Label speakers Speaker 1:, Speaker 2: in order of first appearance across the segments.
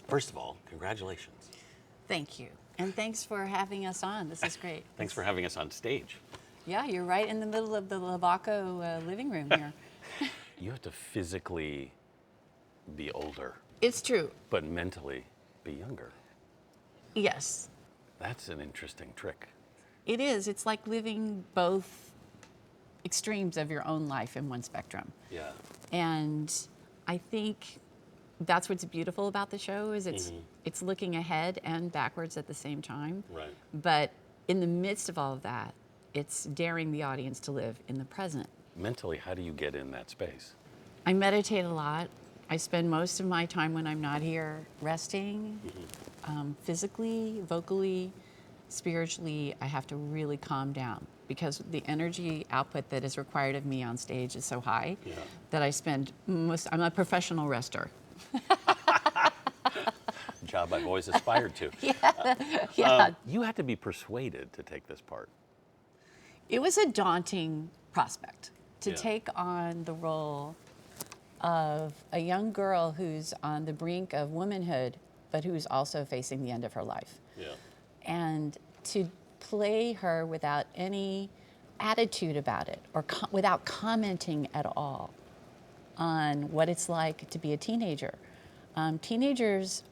Speaker 1: First of all, congratulations.
Speaker 2: Thank you. And thanks for having us on. This is great.
Speaker 1: Thanks for having us on stage.
Speaker 2: Yeah, you're right in the middle of the Lovaco living room here.
Speaker 1: You have to physically be older,
Speaker 2: It's true.
Speaker 1: but mentally be younger.
Speaker 2: Yes,
Speaker 1: That's an interesting trick.
Speaker 2: it is. It's like living both extremes of your own life in one spectrum.
Speaker 1: Yeah.
Speaker 2: And I think that's what's beautiful about the show is it's looking ahead and backwards at the same time.
Speaker 1: Right.
Speaker 2: But in the midst of all of that, it's daring the audience to live in the present.
Speaker 1: Mentally, how do you get in that space?
Speaker 2: I meditate a lot. I spend most of my time when I'm not here resting. Physically, vocally, spiritually, I have to really calm down because the energy output that is required of me on stage is so high that I spend I'm a professional rester.
Speaker 1: Job I've always aspired to.
Speaker 2: Yeah.
Speaker 1: You had to be persuaded to take this part.
Speaker 2: It was a daunting prospect to
Speaker 1: Yeah.
Speaker 2: take on the role of a young girl who's on the brink of womanhood, but who's also facing the end of her life.
Speaker 1: Yeah.
Speaker 2: And to play her without any attitude about it or without commenting at all on what it's like to be a teenager. Teenagers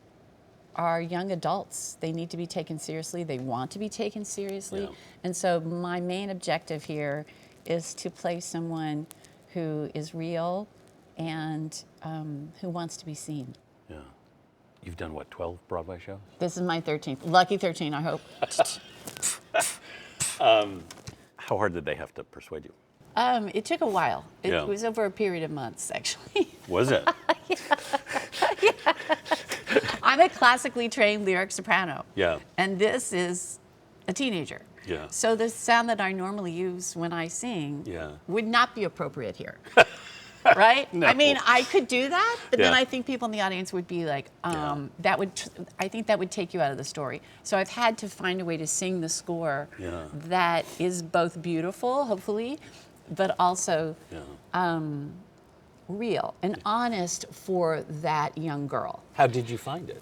Speaker 2: are young adults. They need to be taken seriously. They want to be taken seriously.
Speaker 1: Yeah.
Speaker 2: And so my main objective here is to play someone who is real and who wants to be seen.
Speaker 1: Yeah. You've done what, 12 Broadway shows?
Speaker 2: This is my 13th. Lucky 13, I hope.
Speaker 1: How hard did they have to persuade you?
Speaker 2: It took a while. It
Speaker 1: Yeah.
Speaker 2: was over a period of months, actually.
Speaker 1: Was it?
Speaker 2: I'm a classically trained lyric soprano.
Speaker 1: Yeah.
Speaker 2: And this is a teenager.
Speaker 1: Yeah.
Speaker 2: So the sound that I normally use when I sing
Speaker 1: Yeah.
Speaker 2: would not be appropriate here. Right?
Speaker 1: No.
Speaker 2: I mean, I could do that, but then
Speaker 1: Yeah.
Speaker 2: I think people in the audience would be like,
Speaker 1: Yeah.
Speaker 2: I think that would take you out of the story. So I've had to find a way to sing the score
Speaker 1: Yeah.
Speaker 2: that is both beautiful, hopefully, but also
Speaker 1: Yeah.
Speaker 2: real and honest for that young girl.
Speaker 1: How did you find it?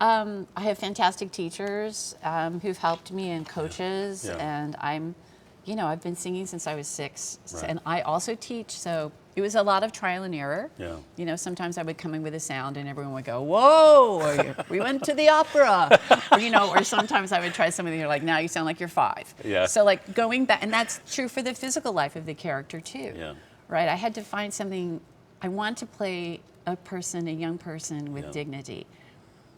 Speaker 2: I have fantastic teachers who've helped me and coaches,
Speaker 1: Yeah.
Speaker 2: and I've been singing since I was 6,
Speaker 1: Right.
Speaker 2: and I also teach, so it was a lot of trial and error.
Speaker 1: Yeah.
Speaker 2: You know, sometimes I would come in with a sound and everyone would go, whoa, or we went to the opera, or sometimes I would try something and you're like, now you sound like you're 5.
Speaker 1: Yeah.
Speaker 2: So like going back, and that's true for the physical life of the character too.
Speaker 1: Yeah.
Speaker 2: Right, I had to find something, I want to play a young person with
Speaker 1: Yeah.
Speaker 2: dignity,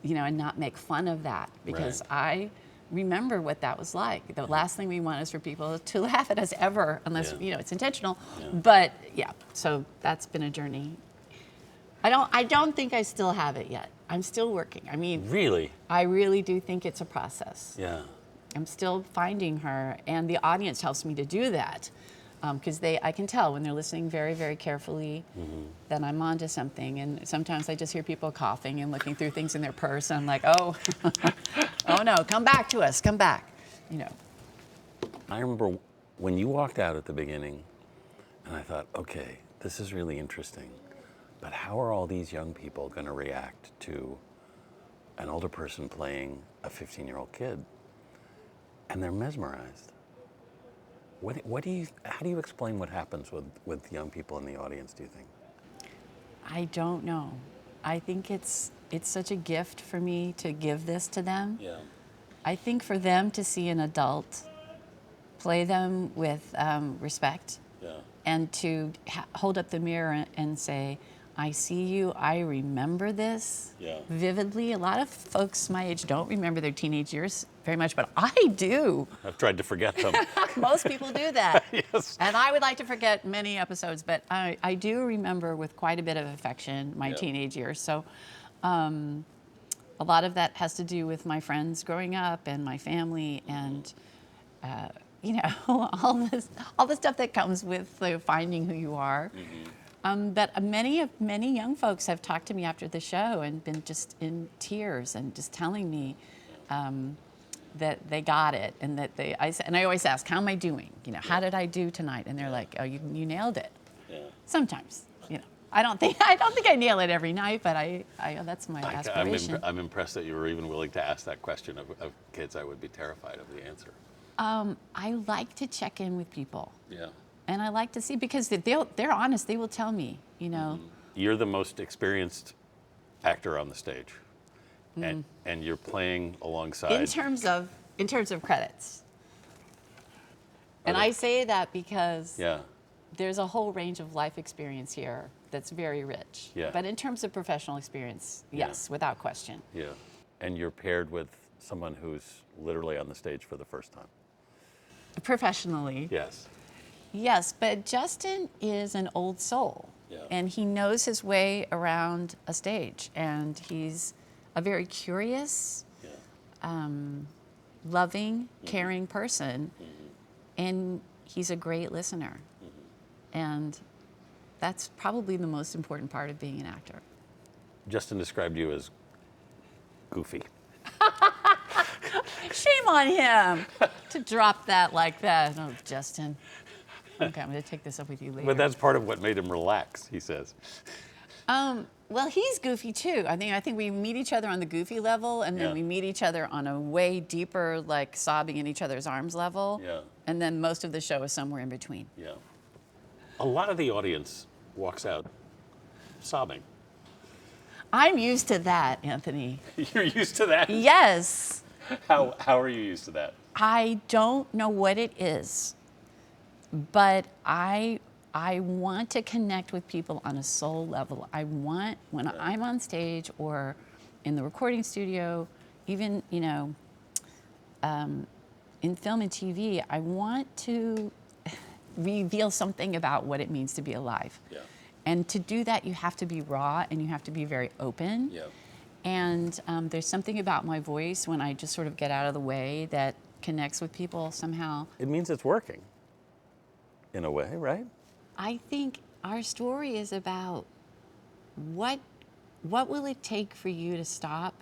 Speaker 2: and not make fun of that because
Speaker 1: Right.
Speaker 2: I remember what that was like. The last thing we want is for people to laugh at us ever, unless
Speaker 1: Yeah.
Speaker 2: it's intentional.
Speaker 1: Yeah.
Speaker 2: But yeah, so that's been a journey. I don't think I still have it yet. I'm still working. I mean,
Speaker 1: Really?
Speaker 2: I really do think it's a process.
Speaker 1: Yeah.
Speaker 2: I'm still finding her, and the audience helps me to do that. Because I can tell when they're listening very, very carefully that I'm onto something. And sometimes I just hear people coughing and looking through things in their purse. And I'm like, oh, oh no, come back to us, come back.
Speaker 1: I remember when you walked out at the beginning, and I thought, okay, this is really interesting, but how are all these young people going to react to an older person playing a 15-year-old kid? And they're mesmerized. How do you explain what happens with young people in the audience, do you think?
Speaker 2: I don't know. I think it's such a gift for me to give this to them.
Speaker 1: Yeah.
Speaker 2: I think for them to see an adult play them with respect
Speaker 1: Yeah.
Speaker 2: and to hold up the mirror and say, I see you, I remember this
Speaker 1: Yeah.
Speaker 2: vividly. A lot of folks my age don't remember their teenage years very much, but I do.
Speaker 1: I've tried to forget them.
Speaker 2: Most people do that.
Speaker 1: Yes.
Speaker 2: And I would like to forget many episodes, but I do remember with quite a bit of affection my teenage years. So a lot of that has to do with my friends growing up and my family and all the stuff that comes with finding who you are. But many young folks have talked to me after the show and been just in tears and just telling me that they got it and that I always ask, how am I doing? How did I do tonight? And they're like, oh, you nailed it.
Speaker 1: Yeah.
Speaker 2: Sometimes, I don't think I nail it every night, but I that's my aspiration.
Speaker 1: I'm impressed that you were even willing to ask that question of kids. I would be terrified of the answer.
Speaker 2: I like to check in with people.
Speaker 1: Yeah.
Speaker 2: And I like to see, because they're honest. They will tell me, you know.
Speaker 1: You're the most experienced actor on the stage, and you're playing alongside.
Speaker 2: In terms of credits. And I say that because there's a whole range of life experience here that's very rich.
Speaker 1: Yeah.
Speaker 2: But in terms of professional experience, yes, without question.
Speaker 1: Yeah. And you're paired with someone who's literally on the stage for the first time.
Speaker 2: Professionally.
Speaker 1: Yes.
Speaker 2: Yes, but Justin is an old soul.
Speaker 1: Yeah.
Speaker 2: And he knows his way around a stage. And he's a very curious, loving, caring person. And he's a great listener. And that's probably the most important part of being an actor.
Speaker 1: Justin described you as goofy.
Speaker 2: Shame on him to drop that like that. Oh, Justin. Okay, I'm going to take this up with you later.
Speaker 1: But that's part of what made him relax, he says.
Speaker 2: Well, he's goofy too. I think we meet each other on the goofy level, and then we meet each other on a way deeper, like sobbing in each other's arms level.
Speaker 1: Yeah.
Speaker 2: And then most of the show is somewhere in between.
Speaker 1: Yeah. A lot of the audience walks out sobbing.
Speaker 2: I'm used to that, Anthony.
Speaker 1: You're used to that?
Speaker 2: Yes.
Speaker 1: How are you used to that?
Speaker 2: I don't know what it is, but I want to connect with people on a soul level. I want, when I'm on stage or in the recording studio, even, you know, in film and TV, I want to reveal something about what it means to be alive.
Speaker 1: Yeah.
Speaker 2: And to do that, you have to be raw and you have to be very open.
Speaker 1: Yeah.
Speaker 2: And there's something about my voice when I just sort of get out of the way that connects with people somehow.
Speaker 1: It means it's working, in a way, right?
Speaker 2: I think our story is about what will it take for you to stop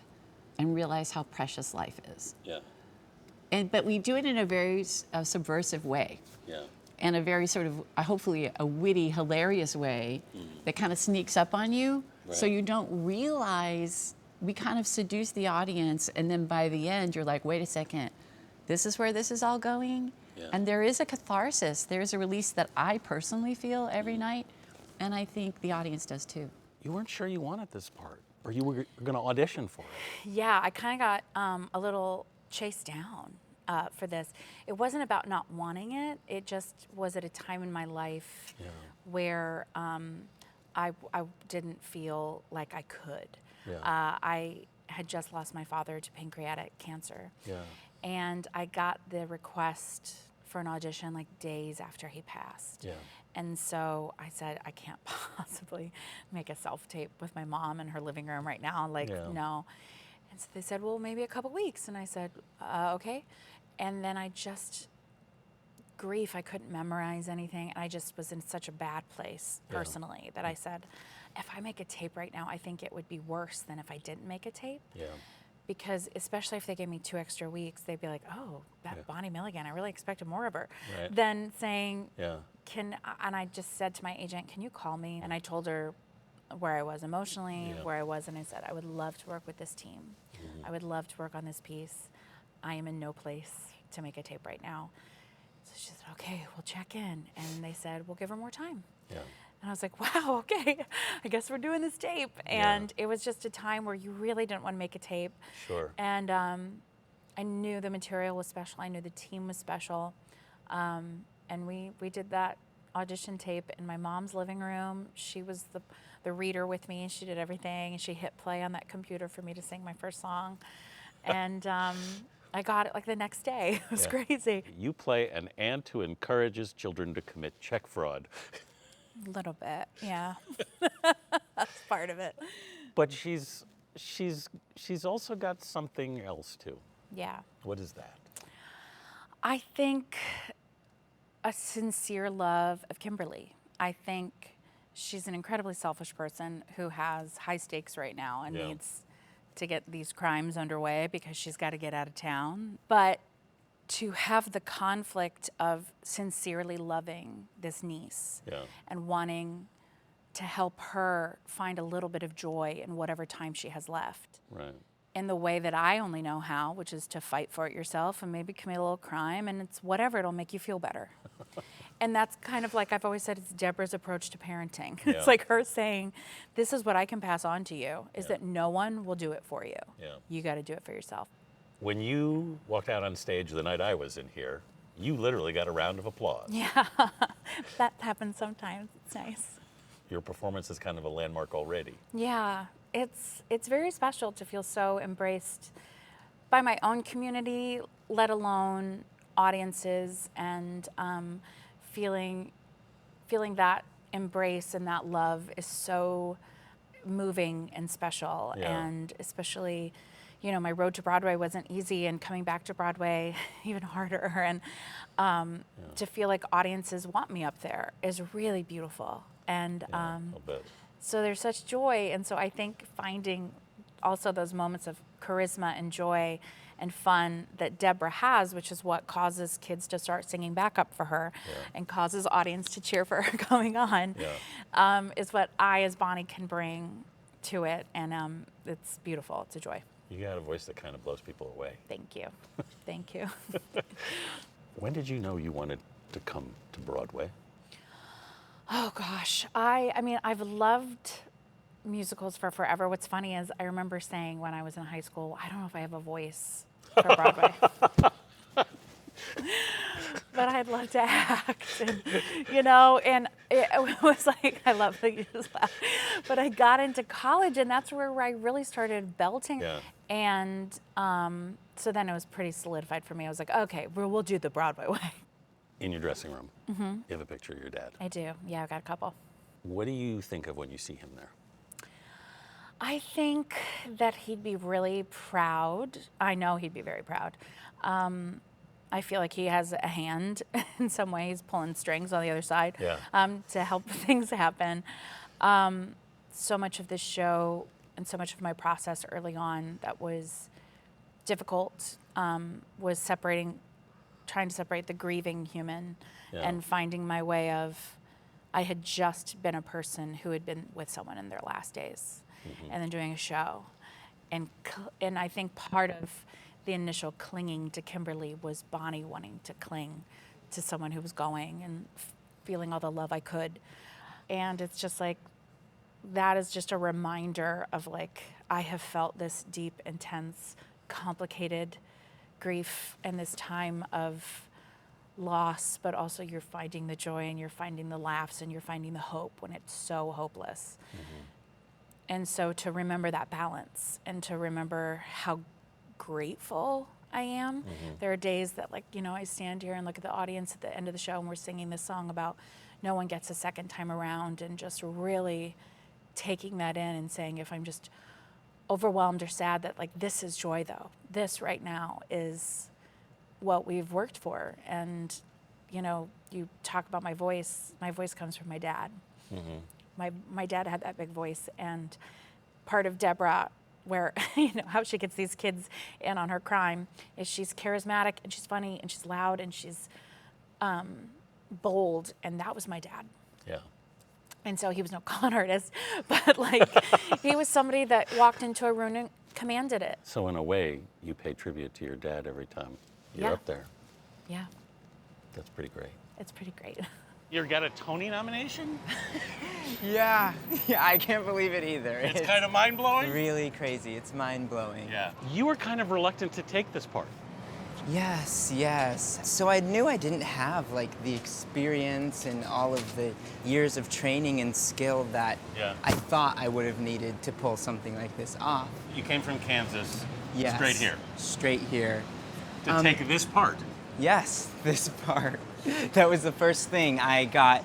Speaker 2: and realize how precious life is.
Speaker 1: Yeah.
Speaker 2: But we do it in a very subversive way.
Speaker 1: Yeah.
Speaker 2: And a very sort of, hopefully a witty, hilarious way that kind of sneaks up on you.
Speaker 1: Right.
Speaker 2: So you don't realize, we kind of seduce the audience, and then by the end you're like, wait a second, this is where this is all going?
Speaker 1: Yeah.
Speaker 2: And there is a catharsis, there's a release that I personally feel every night, and I think the audience does too.
Speaker 1: You weren't sure you wanted this part, or you were going to audition for it.
Speaker 3: Yeah, I kind of got a little chased down for this. It wasn't about not wanting it. It just was at a time in my life where I didn't feel like I could.
Speaker 1: Yeah.
Speaker 3: I had just lost my father to pancreatic cancer.
Speaker 1: Yeah.
Speaker 3: And I got the request for an audition like days after he passed.
Speaker 1: Yeah.
Speaker 3: And so I said, I can't possibly make a self-tape with my mom in her living room right now. Like, no. And so they said, well, maybe a couple weeks. And I said, okay. And then I just, grief, I couldn't memorize anything. And I just was in such a bad place personally that I said, if I make a tape right now, I think it would be worse than if I didn't make a tape. Yeah. Because especially if they gave me 2 extra weeks, they'd be like, oh, that Bonnie Milligan, I really expected more of her.
Speaker 1: Right.
Speaker 3: Than saying, and I just said to my agent, can you call me? And I told her where I was emotionally, where I was, and I said, I would love to work with this team. I would love to work on this piece. I am in no place to make a tape right now. So she said, okay, we'll check in. And they said, we'll give her more time. Yeah. And I was like, wow, okay, I guess we're doing this tape. And it was just a time where you really didn't want to make a tape. Sure. And I knew the material was special. I knew the team was special. And we did that audition tape in my mom's living room. She was the reader with me. She did everything. And she hit play on that computer for me to sing my first song. And I got it like the next day. It was crazy.
Speaker 1: You play an aunt who encourages children to commit check fraud.
Speaker 3: A little bit, yeah. That's part of it.
Speaker 1: But she's also got something else too.
Speaker 3: Yeah.
Speaker 1: What is that?
Speaker 3: I think a sincere love of Kimberly. I think she's an incredibly selfish person who has high stakes right now and needs to get these crimes underway because she's got to get out of town. But to have the conflict of sincerely loving this niece and wanting to help her find a little bit of joy in whatever time she has left.
Speaker 1: Right.
Speaker 3: In the way that I only know how, which is to fight for it yourself and maybe commit a little crime, and it's whatever, it'll make you feel better. And that's kind of like I've always said, it's Deborah's approach to parenting.
Speaker 1: Yeah.
Speaker 3: It's like her saying, this is what I can pass on to you, is that no one will do it for you.
Speaker 1: Yeah.
Speaker 3: You got to do it for yourself.
Speaker 1: When you walked out on stage the night I was in here, you literally got a round of applause.
Speaker 3: Yeah, that happens sometimes. It's nice.
Speaker 1: Your performance is kind of a landmark already.
Speaker 3: Yeah, it's very special to feel so embraced by my own community, let alone audiences, and feeling that embrace and that love is so moving and special.
Speaker 1: Yeah.
Speaker 3: And especially, you know, my road to Broadway wasn't easy, and coming back to Broadway even harder. And to feel like audiences want me up there is really beautiful. And
Speaker 1: I'll bet.
Speaker 3: so there's such joy. And so I think finding also those moments of charisma and joy and fun that Deborah has, which is what causes kids to start singing backup for her and causes audience to cheer for her going on, is what I as Bonnie can bring to it. And it's beautiful. It's a joy.
Speaker 1: You got a voice that kind of blows people away.
Speaker 3: Thank you. Thank you.
Speaker 1: When did you know you wanted to come to Broadway?
Speaker 3: Oh gosh, I mean, I've loved musicals for forever. What's funny is I remember saying when I was in high school, I don't know if I have a voice for Broadway. But I'd love to act, and, you know, and it was like, I love that you just laugh. But I got into college, and that's where I really started belting.
Speaker 1: Yeah.
Speaker 3: And so then it was pretty solidified for me. I was like, okay, we'll do the Broadway way.
Speaker 1: In your dressing room, you have a picture of your dad.
Speaker 3: I do. Yeah, I've got a couple.
Speaker 1: What do you think of when you see him there?
Speaker 3: I think that he'd be really proud. I know he'd be very proud. I feel like he has a hand in some ways, pulling strings on the other side to help things happen. So much of this show and so much of my process early on that was difficult was trying to separate the grieving human and finding my way of, I had just been a person who had been with someone in their last days and then doing a show. And I think part of the initial clinging to Kimberly was Bonnie wanting to cling to someone who was going and feeling all the love I could. And it's just like, that is just a reminder of like, I have felt this deep, intense, complicated grief and this time of loss, but also you're finding the joy and you're finding the laughs and you're finding the hope when it's so hopeless. And so to remember that balance and to remember how grateful I am. There are days that, like, you know, I stand here and look at the audience at the end of the show and we're singing this song about no one gets a second time around, and just really taking that in and saying, if I'm just overwhelmed or sad, that like, this is joy though. This right now is what we've worked for. And, you know, you talk about my voice comes from my dad. My dad had that big voice, and part of Deborah, where, you know, how she gets these kids in on her crime, is she's charismatic and she's funny and she's loud and she's bold, and that was my dad.
Speaker 1: Yeah.
Speaker 3: And so he was no con artist, but like, he was somebody that walked into a room and commanded it.
Speaker 1: So in a way, you pay tribute to your dad every time you're up there.
Speaker 3: Yeah.
Speaker 1: That's pretty great.
Speaker 3: It's pretty great.
Speaker 1: You got a Tony nomination?
Speaker 4: Yeah, I can't believe it either.
Speaker 1: It's kind of mind-blowing?
Speaker 4: Really crazy. It's mind-blowing.
Speaker 1: Yeah. You were kind of reluctant to take this part.
Speaker 4: Yes. So I knew I didn't have like the experience and all of the years of training and skill that I thought I would have needed to pull something like this off.
Speaker 1: You came from Kansas,
Speaker 4: Yes.
Speaker 1: straight here,
Speaker 4: Straight here.
Speaker 1: to take this part.
Speaker 4: Yes, this part. That was the first thing. I got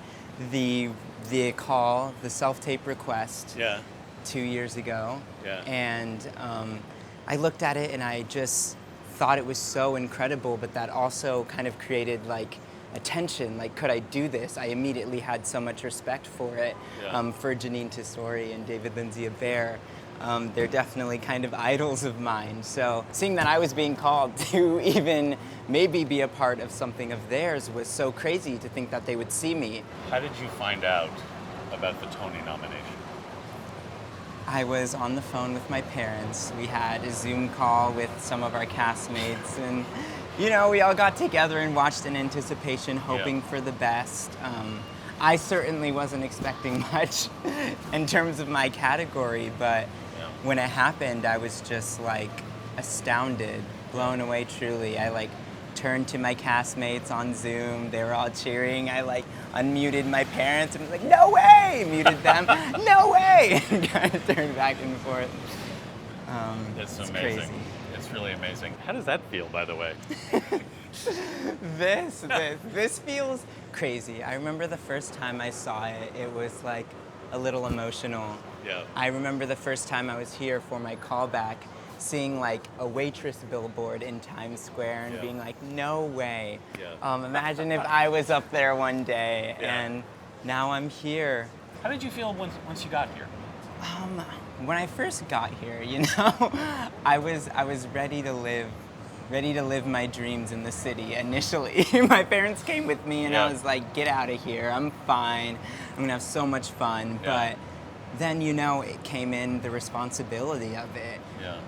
Speaker 4: the call, the self-tape request 2 years ago.
Speaker 1: Yeah.
Speaker 4: And I looked at it and I just thought it was so incredible, but that also kind of created like a tension, like, could I do this? I immediately had so much respect for it, for Jeanine Tesori and David Lindsay-Abaire. They're definitely kind of idols of mine. So seeing that I was being called to even maybe be a part of something of theirs was so crazy to think that they would see me.
Speaker 1: How did you find out about the Tony nomination?
Speaker 4: I was on the phone with my parents. We had a Zoom call with some of our castmates, and we all got together and watched in anticipation, hoping for the best. I certainly wasn't expecting much in terms of my category, but when it happened, I was just like astounded, blown away truly. I turned to my castmates on Zoom. They were all cheering. I unmuted my parents and was like, no way! Muted them, no way! And kind of turned back and forth.
Speaker 1: It's
Speaker 4: it's
Speaker 1: amazing.
Speaker 4: Crazy.
Speaker 1: It's really amazing. How does that feel, by the way?
Speaker 4: This feels crazy. I remember the first time I saw it, it was like a little emotional.
Speaker 1: Yeah.
Speaker 4: I remember the first time I was here for my callback, seeing a waitress billboard in Times Square and being like, no way.
Speaker 1: Yeah.
Speaker 4: Imagine if I was up there one day, and now I'm here.
Speaker 1: How did you feel once you got here?
Speaker 4: When I first got here, I was ready to live my dreams in the city initially. My parents came with me and I was like, get out of here, I'm fine. I'm gonna have so much fun.
Speaker 1: Yeah.
Speaker 4: But then, it came in the responsibility of it.
Speaker 1: Yeah.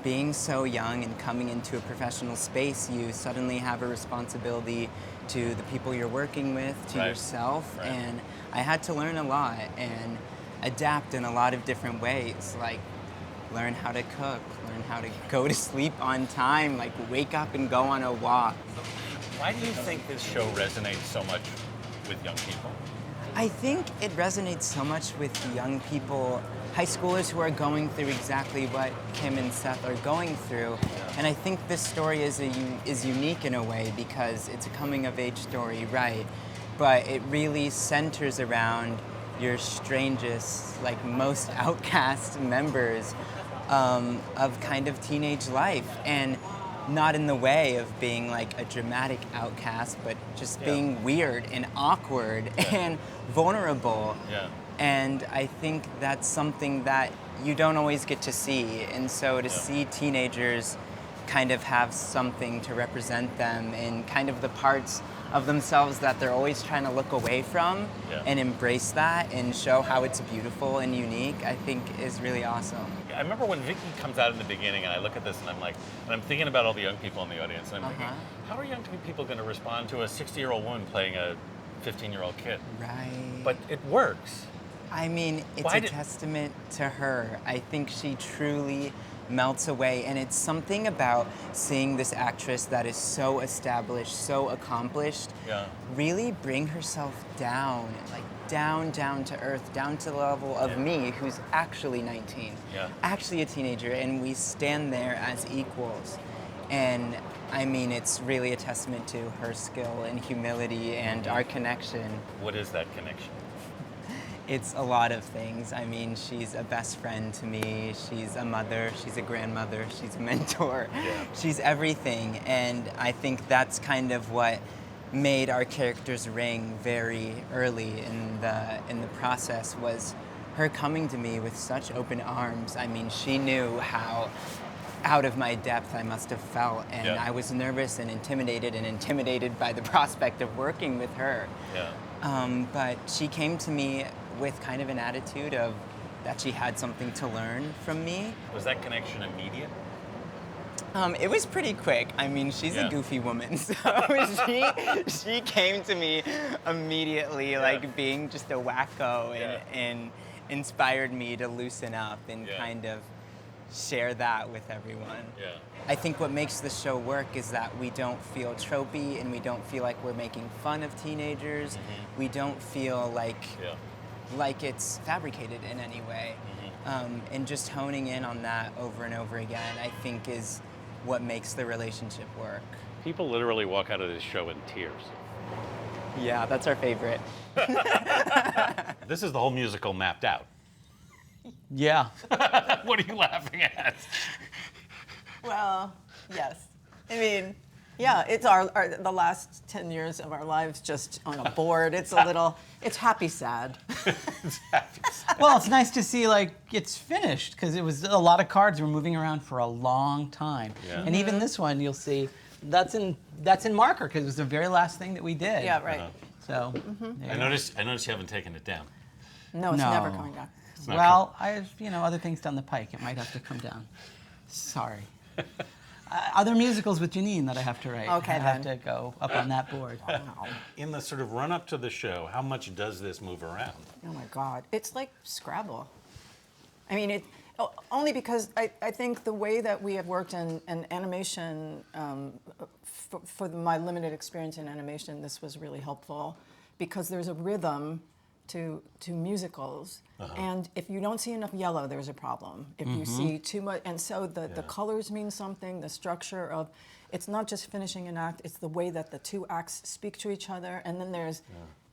Speaker 4: Being so young and coming into a professional space, you suddenly have a responsibility to the people you're working with, to yourself.
Speaker 1: Right.
Speaker 4: And I had to learn a lot and adapt in a lot of different ways, learn how to cook, learn how to go to sleep on time, wake up and go on a walk.
Speaker 1: Why do you think this show resonates so much with young people?
Speaker 4: I think it resonates so much with young people, high schoolers who are going through exactly what Kim and Seth are going through. And I think this story is unique in a way because it's a coming-of-age story, right? But it really centers around your strangest, most outcast members of kind of teenage life. And not in the way of being a dramatic outcast, but just being weird and awkward and vulnerable.
Speaker 1: Yeah.
Speaker 4: And I think that's something that you don't always get to see. And so to see teenagers kind of have something to represent them in kind of the parts of themselves that they're always trying to look away from and embrace that and show how it's beautiful and unique, I think is really awesome.
Speaker 1: I remember when Vicky comes out in the beginning and I look at this and I'm thinking about all the young people in the audience and I'm thinking, how are young people going to respond to a 60-year-old woman playing a 15-year-old kid?
Speaker 4: Right.
Speaker 1: But it works.
Speaker 4: I mean, it's testament to her. I think she truly melts away, and it's something about seeing this actress that is so established, so accomplished, really bring herself down, down to earth, down to the level of me, who's actually 19, actually a teenager, and we stand there as equals. And I mean, it's really a testament to her skill and humility and our connection.
Speaker 1: What is that connection?
Speaker 4: It's a lot of things. I mean, she's a best friend to me. She's a mother. She's a grandmother. She's a mentor. She's everything. And I think that's kind of what made our characters ring very early in the process was her coming to me with such open arms. I mean, she knew how out of my depth I must have felt, and I was nervous and intimidated by the prospect of working with her. But she came to me with kind of an attitude of that she had something to learn from me.
Speaker 1: Was that connection immediate?
Speaker 4: It was pretty quick. I mean, she's a goofy woman, so she came to me immediately, being just a wacko, and inspired me to loosen up and kind of share that with everyone. I think what makes the show work is that we don't feel tropey and we don't feel like we're making fun of teenagers. We don't feel like it's fabricated in any way. And just honing in on that over and over again, I think is what makes the relationship work.
Speaker 1: People literally walk out of this show in tears.
Speaker 4: Yeah, that's our favorite.
Speaker 1: This is the whole musical mapped out.
Speaker 5: Yeah.
Speaker 1: What are you laughing at?
Speaker 5: Well, yes. I mean, yeah, it's the last 10 years of our lives just on a board. It's it's happy sad.
Speaker 1: It's happy sad.
Speaker 6: Well, it's nice to see it's finished because it was a lot of cards were moving around for a long time. And even this one, you'll see that's in marker because it was the very last thing that we did.
Speaker 5: Yeah, right.
Speaker 6: So
Speaker 1: I noticed you haven't taken it down.
Speaker 5: No, it's never coming back.
Speaker 6: Well, I have, other things down the pike. It might have to come down. Sorry. Other musicals with Jeanine that I have to write.
Speaker 5: Okay,
Speaker 6: I have
Speaker 5: then.
Speaker 6: to go up on that board.
Speaker 1: In the sort of run up to the show, how much does this move around?
Speaker 5: Oh my God, it's like Scrabble. I mean, only because I think the way that we have worked in animation, for my limited experience in animation, this was really helpful because there's a rhythm to musicals. And if you don't see enough yellow, there's a problem. If you see too much, and so the colors mean something, the structure of, it's not just finishing an act, it's the way that the two acts speak to each other. And then there's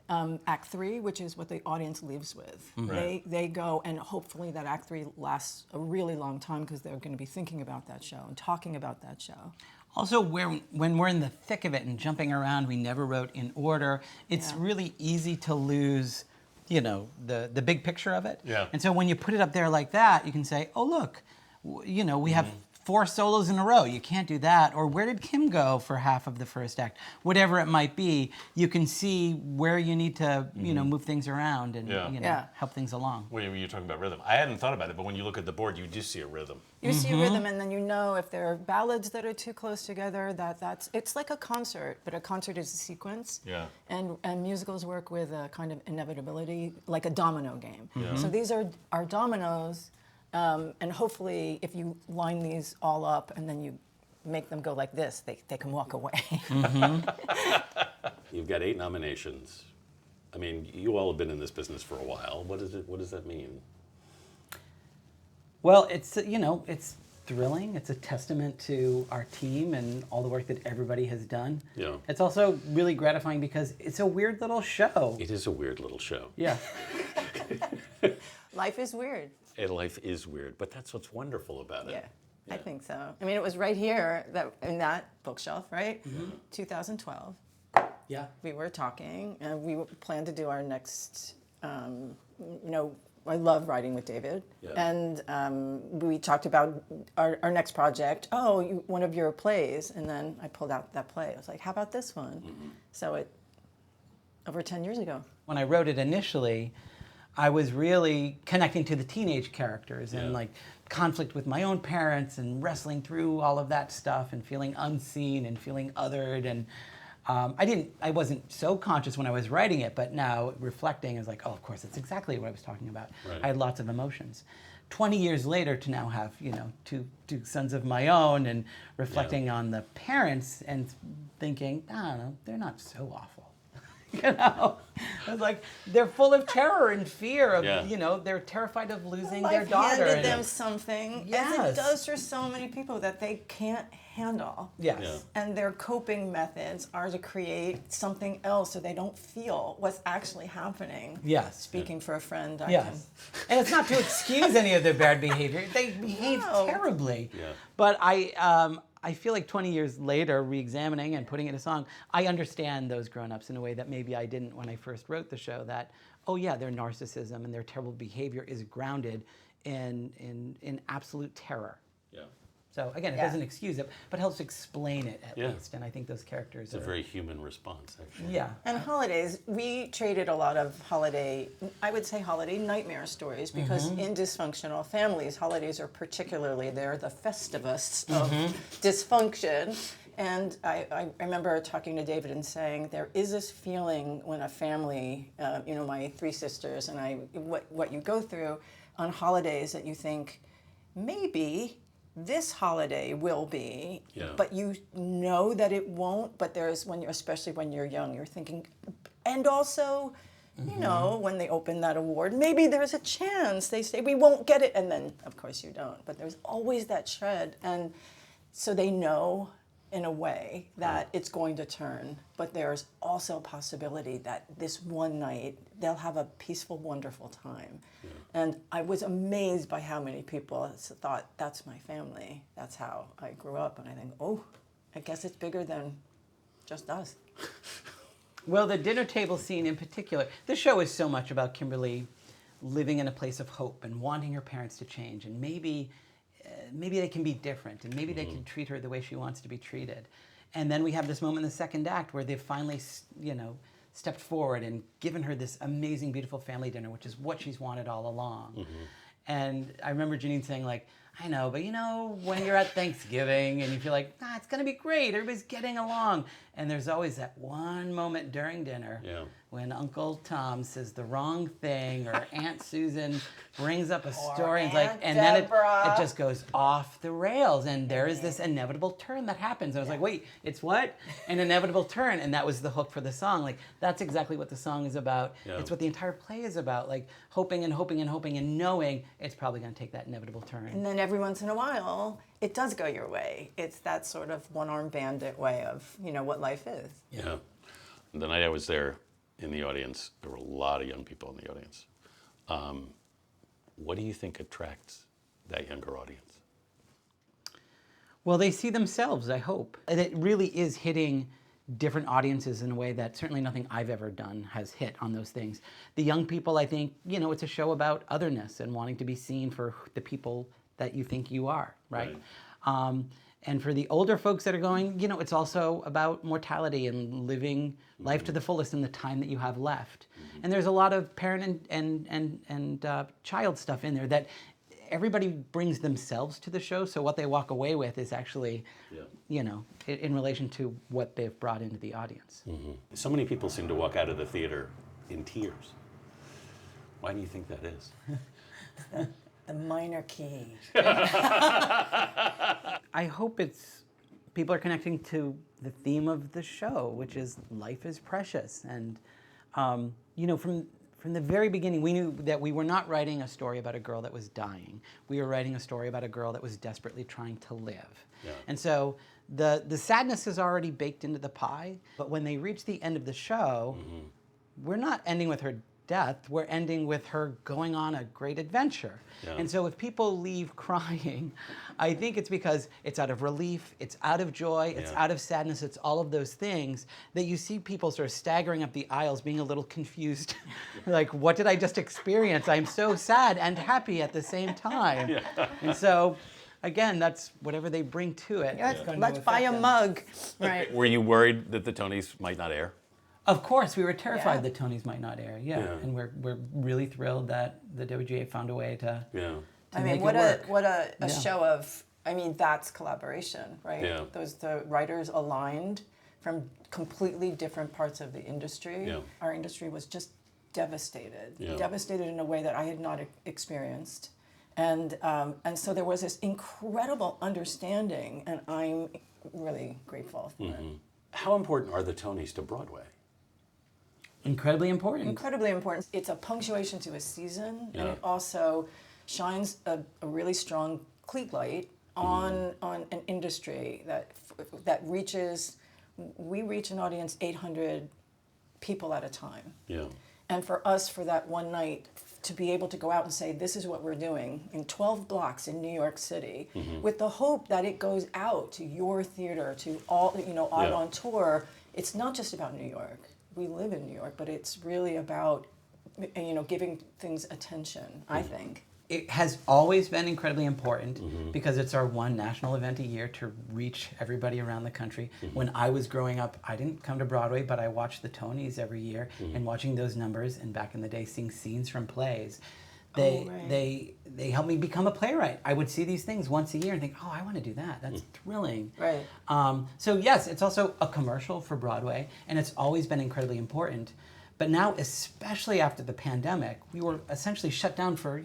Speaker 5: Act 3, which is what the audience leaves with.
Speaker 1: Right.
Speaker 5: They go, and hopefully that Act 3 lasts a really long time because they're going to be thinking about that show and talking about that show.
Speaker 6: Also, when we're in the thick of it and jumping around, we never wrote in order. It's
Speaker 5: Yeah.
Speaker 6: really easy to lose, the big picture of it.
Speaker 1: Yeah.
Speaker 6: And so when you put it up there like that, you can say, oh, look, we have 4 solos in a row. You can't do that. Or where did Kim go for half of the first act? Whatever it might be, you can see where you need to, move things around and
Speaker 5: Yeah.
Speaker 6: help things along.
Speaker 1: Well, you're talking about rhythm. I hadn't thought about it, but when you look at the board, you do see a rhythm.
Speaker 5: You see a rhythm, and then you know if there are ballads that are too close together. It's like a concert, but a concert is a sequence.
Speaker 1: Yeah.
Speaker 5: And musicals work with a kind of inevitability, like a domino game. So these are our dominoes, and hopefully, if you line these all up and then you make them go like this, they can walk away.
Speaker 1: You've got 8 nominations. I mean, you all have been in this business for a while. What does that mean?
Speaker 6: Well, it's thrilling. It's a testament to our team and all the work that everybody has done.
Speaker 1: Yeah.
Speaker 6: It's also really gratifying because it's a weird little show.
Speaker 1: It is a weird little show.
Speaker 6: Yeah.
Speaker 5: Life is weird.
Speaker 1: Life is weird, but that's what's wonderful about it.
Speaker 5: Yeah, I think so. I mean, it was right here in that bookshelf, right? 2012.
Speaker 6: Yeah.
Speaker 5: We were talking, and we planned to do our next, I love writing with David. Yeah. And we talked about our next project. Oh, one of your plays. And then I pulled out that play. I was like, how about this one? So over 10 years ago.
Speaker 6: When I wrote it initially, I was really connecting to the teenage characters and like conflict with my own parents and wrestling through all of that stuff and feeling unseen and feeling othered. And I wasn't so conscious when I was writing it, but now reflecting, I was like, oh, of course, that's exactly what I was talking about.
Speaker 1: Right.
Speaker 6: I had lots of emotions. 20 years later, to now have, two sons of my own and reflecting on the parents and thinking, I don't know, they're not so awful. I was like, they're full of terror and fear of, they're terrified of losing their daughter.
Speaker 5: Life handed them something,
Speaker 6: Yes.
Speaker 5: as it does for so many people, that they can't handle.
Speaker 6: Yes.
Speaker 1: Yeah.
Speaker 5: And their coping methods are to create something else so they don't feel what's actually happening.
Speaker 6: Yes.
Speaker 5: Speaking for a friend,
Speaker 6: Yes. And it's not to excuse any of their bad behavior. They behave terribly.
Speaker 1: Yeah.
Speaker 6: But I feel like 20 years later, re-examining and putting it in a song, I understand those grown-ups in a way that maybe I didn't when I first wrote the show, that, oh yeah, their narcissism and their terrible behavior is grounded in absolute terror.
Speaker 1: Yeah.
Speaker 6: So again, it doesn't excuse it, but helps explain it at least. And I think those characters
Speaker 1: It's a very human response, actually.
Speaker 6: Yeah.
Speaker 5: And holidays, we traded a lot of holiday nightmare stories, because in dysfunctional families, holidays are particularly, they're the Festivus of dysfunction. And I remember talking to David and saying, there is this feeling when a family, my 3 sisters and what you go through on holidays, that you think, maybe this holiday will be, but you know that it won't. But especially when you're young, you're thinking, and also, when they open that award, maybe there's a chance. They say we won't get it, and then of course you don't. But there's always that shred, and so they know in a way that it's going to turn. But there's also a possibility that this one night they'll have a peaceful, wonderful time. And I was amazed by how many people thought, that's my family. That's how I grew up. And I think, oh, I guess it's bigger than just us.
Speaker 6: Well, the dinner table scene in particular, the show is so much about Kimberly living in a place of hope and wanting her parents to change. And maybe they can be different, and maybe they can treat her the way she wants to be treated. And then we have this moment in the second act where they finally, stepped forward and given her this amazing, beautiful family dinner, which is what she's wanted all along. And I remember Jeanine saying, like, I know, but you know, when you're at Thanksgiving and you feel like, it's going to be great, everybody's getting along. And there's always that one moment during dinner when Uncle Tom says the wrong thing, or Aunt Susan brings up a story, and, then it just goes off the rails. And there is this inevitable turn that happens. I was like, wait, it's what? An inevitable turn. And that was the hook for the song. Like, that's exactly what the song is about. It's what the entire play is about. Like, hoping and hoping and hoping and knowing it's probably going to take that inevitable turn.
Speaker 5: And then every once in a while, it does go your way. It's that sort of one-armed bandit way of, what life is.
Speaker 1: Yeah. The night I was there in the audience, there were a lot of young people in the audience. What do you think attracts that younger audience?
Speaker 6: Well, they see themselves, I hope. And it really is hitting different audiences in a way that certainly nothing I've ever done has hit on those things. The young people, I think, it's a show about otherness and wanting to be seen for the people that you think you are, right? And for the older folks that are going, it's also about mortality and living life to the fullest in the time that you have left. And there's a lot of parent and child stuff in there that everybody brings themselves to the show, so what they walk away with is actually, in relation to what they've brought into the audience.
Speaker 1: So many people seem to walk out of the theater in tears. Why do you think that is?
Speaker 5: The minor key.
Speaker 6: I hope people are connecting to the theme of the show, which is life is precious. And, from the very beginning, we knew that we were not writing a story about a girl that was dying. We were writing a story about a girl that was desperately trying to live. And so the sadness is already baked into the pie, but when they reach the end of the show, we're not ending with her death, we're ending with her going on a great adventure. And so if people leave crying, I think it's because it's out of relief, it's out of joy, it's out of sadness, it's all of those things that you see people sort of staggering up the aisles being a little confused. Like, what did I just experience? I'm so sad and happy at the same time. And so, again, that's whatever they bring to it.
Speaker 5: Let's buy a mug.
Speaker 1: Right. Were you worried that the Tonys might not air?
Speaker 6: Of course, we were terrified the Tonys might not air. And we're really thrilled that the WGA found a way to. Make
Speaker 5: what
Speaker 6: it work.
Speaker 5: a show of. That's collaboration, right? The writers aligned from completely different parts of the industry. Our industry was just devastated in a way that I had not experienced, and so there was this incredible understanding, and I'm really grateful for it.
Speaker 1: How important are the Tonys to Broadway?
Speaker 6: Incredibly important.
Speaker 5: Incredibly important. It's a punctuation to a season, and it also shines a really strong cleat light on an industry that reaches. We reach an audience 800 people at a time. And for us, for that one night, to be able to go out and say, this is what we're doing in 12 blocks in New York City, with the hope that it goes out to your theater, to all, out on tour. It's not just about New York. We live in New York, but it's really about, giving things attention, I think.
Speaker 6: It has always been incredibly important because it's our one national event a year to reach everybody around the country. When I was growing up, I didn't come to Broadway, but I watched the Tonys every year, and watching those numbers, and back in the day, seeing scenes from plays, they helped me become a playwright. I would see these things once a year and think, oh, I want to do that. That's thrilling.
Speaker 5: Right.
Speaker 6: So yes, it's also a commercial for Broadway, and it's always been incredibly important. But now, especially after the pandemic, we were essentially shut down for,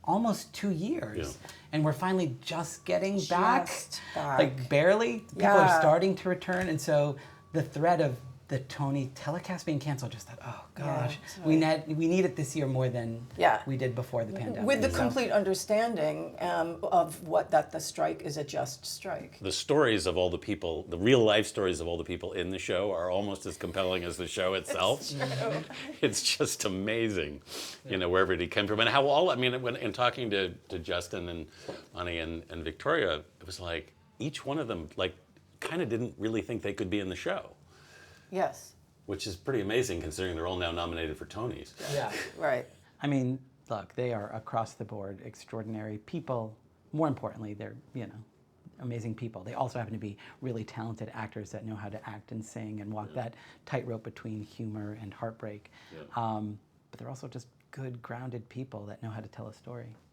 Speaker 6: almost 2 years. And we're finally just getting back. Like barely. People are starting to return. And so the threat of the Tony telecast being canceled, just thought, oh gosh, we need it this year more than we did before the pandemic.
Speaker 5: With the complete understanding of that the strike is a just strike.
Speaker 1: The stories of all the people, the real life stories of all the people in the show are almost as compelling as the show itself. It's just amazing, wherever it came from. And how when in talking to Justin and Ani and Victoria, it was like each one of them kind of didn't really think they could be in the show.
Speaker 5: Yes.
Speaker 1: Which is pretty amazing considering they're all now nominated for Tonys.
Speaker 5: Yeah, right.
Speaker 6: I mean, look, they are across the board extraordinary people. More importantly, they're, amazing people. They also happen to be really talented actors that know how to act and sing and walk that tightrope between humor and heartbreak. But they're also just good, grounded people that know how to tell a story.